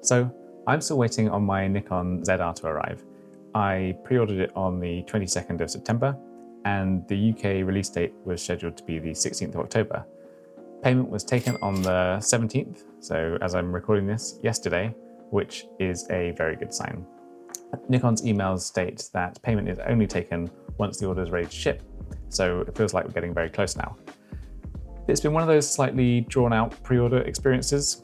So I'm still waiting on my Nikon ZR to arrive. I pre-ordered it on the 22nd of September and the UK release date was scheduled to be the 16th of October. Payment was taken on the 17th, so as I'm recording this, yesterday, which is a very good sign. Nikon's emails state that payment is only taken once the order is ready to ship, so it feels like we're getting very close now. It's been one of those slightly drawn out pre-order experiences.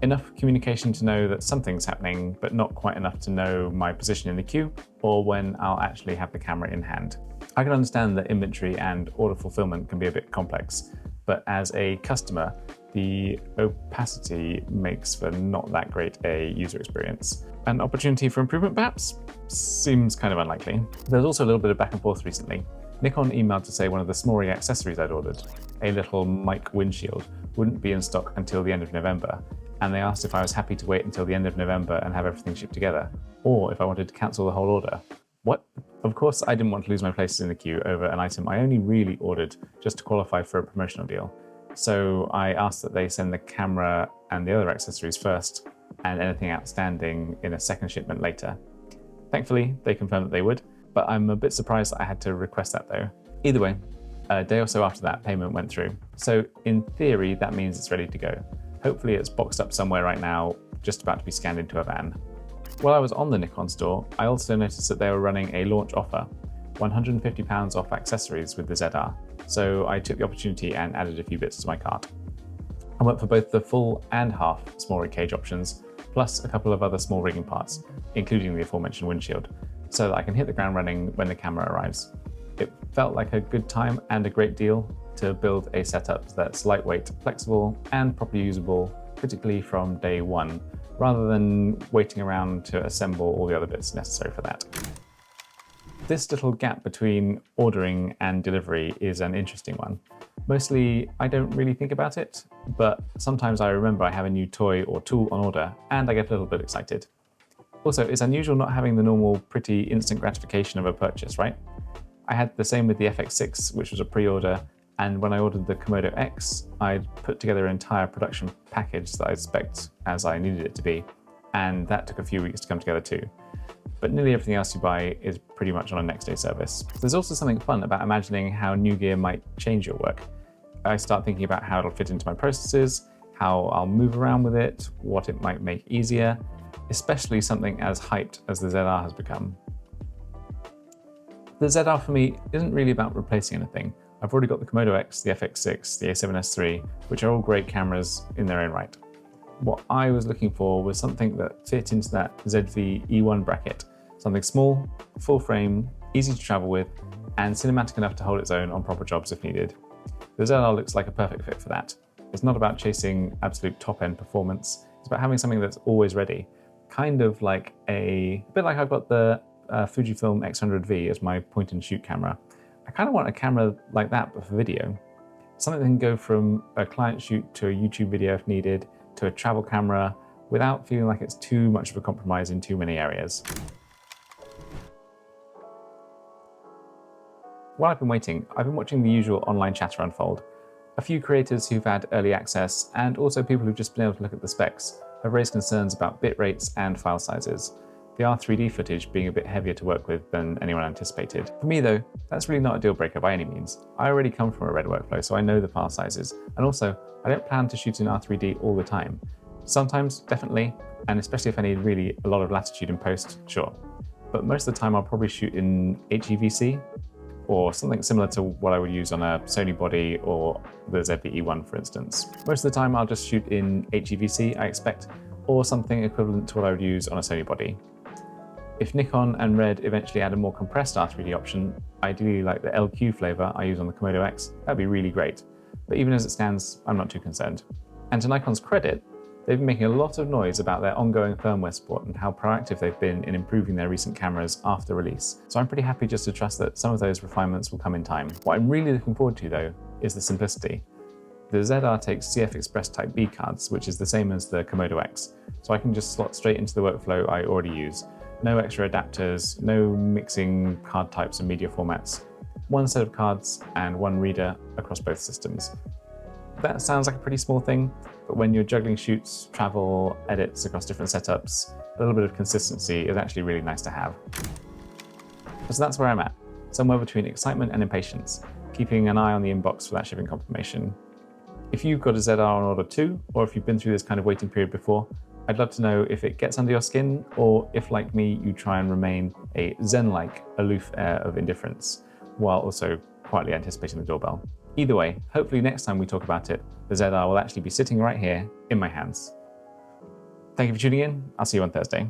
Enough communication to know that something's happening, but not quite enough to know my position in the queue or when I'll actually have the camera in hand. I can understand that inventory and order fulfillment can be a bit complex, but as a customer, the opacity makes for not that great a user experience. An opportunity for improvement, perhaps? Seems kind of unlikely. There's also a little bit of back and forth recently. Nikon emailed to say one of the small rig accessories I'd ordered, a little mic windshield, wouldn't be in stock until the end of November, and they asked if I was happy to wait until the end of November and have everything shipped together, or if I wanted to cancel the whole order. What? Of course I didn't want to lose my places in the queue over an item I only really ordered just to qualify for a promotional deal. So I asked that they send the camera and the other accessories first, and anything outstanding in a second shipment later. Thankfully, they confirmed that they would, but I'm a bit surprised that I had to request that though. Either way, a day or so after that, payment went through. So in theory, that means it's ready to go. Hopefully it's boxed up somewhere right now, just about to be scanned into a van. While I was on the Nikon store, I also noticed that they were running a launch offer, £150 off accessories with the ZR. So I took the opportunity and added a few bits to my cart. I went for both the full and half small rig cage options, plus a couple of other small rigging parts, including the aforementioned windshield, so that I can hit the ground running when the camera arrives. It felt like a good time and a great deal to build a setup that's lightweight, flexible, and properly usable, particularly from day one, rather than waiting around to assemble all the other bits necessary for that. This little gap between ordering and delivery is an interesting one. Mostly, I don't really think about it, but sometimes I remember I have a new toy or tool on order, and I get a little bit excited. Also, it's unusual not having the normal pretty instant gratification of a purchase, right? I had the same with the FX6, which was a pre-order, and when I ordered the Komodo X, I'd put together an entire production package that I spec'd as I needed it to be, and that took a few weeks to come together too. But nearly everything else you buy is pretty much on a next day service. There's also something fun about imagining how new gear might change your work. I start thinking about how it'll fit into my processes, how I'll move around with it, what it might make easier, especially something as hyped as the ZR has become. The ZR for me isn't really about replacing anything. I've already got the Komodo X, the FX6, the A7S III, which are all great cameras in their own right. What I was looking for was something that fit into that ZV E1 bracket, something small, full frame, easy to travel with, and cinematic enough to hold its own on proper jobs if needed. The ZR looks like a perfect fit for that. It's not about chasing absolute top-end performance, it's about having something that's always ready. Kind of like a bit like I've got the Fujifilm X100V as my point-and-shoot camera. I kind of want a camera like that, but for video. Something that can go from a client shoot to a YouTube video if needed, to a travel camera, without feeling like it's too much of a compromise in too many areas. While I've been waiting, I've been watching the usual online chatter unfold. A few creators who've had early access, and also people who've just been able to look at the specs, have raised concerns about bit rates and file sizes. The R3D footage being a bit heavier to work with than anyone anticipated. For me though, that's really not a deal breaker by any means. I already come from a RED workflow, so I know the file sizes, and also I don't plan to shoot in R3D all the time. Sometimes, definitely, and especially if I need really a lot of latitude in post, sure. But most of the time I'll probably shoot in HEVC, or something similar to what I would use on a Sony body or the ZV-E1 for instance. Most of the time I'll just shoot in HEVC, I expect, or something equivalent to what I would use on a Sony body. If Nikon and RED eventually add a more compressed R3D option, ideally like the LQ flavor I use on the Komodo X, that'd be really great. But even as it stands, I'm not too concerned. And to Nikon's credit, they've been making a lot of noise about their ongoing firmware support and how proactive they've been in improving their recent cameras after release. So I'm pretty happy just to trust that some of those refinements will come in time. What I'm really looking forward to though, is the simplicity. The ZR takes CF Express Type B cards, which is the same as the Komodo X, so I can just slot straight into the workflow I already use. No extra adapters, no mixing card types and media formats. One set of cards and one reader across both systems. that sounds like a pretty small thing, but when you're juggling shoots, travel, edits across different setups, a little bit of consistency is actually really nice to have. So that's where I'm at, somewhere between excitement and impatience, keeping an eye on the inbox for that shipping confirmation. If you've got a ZR on order too, or if you've been through this kind of waiting period before, I'd love to know if it gets under your skin, or if, like me, you try and remain a zen-like, aloof air of indifference, while also quietly anticipating the doorbell. Either way, hopefully next time we talk about it, the ZR will actually be sitting right here in my hands. Thank you for tuning in. I'll see you on Thursday.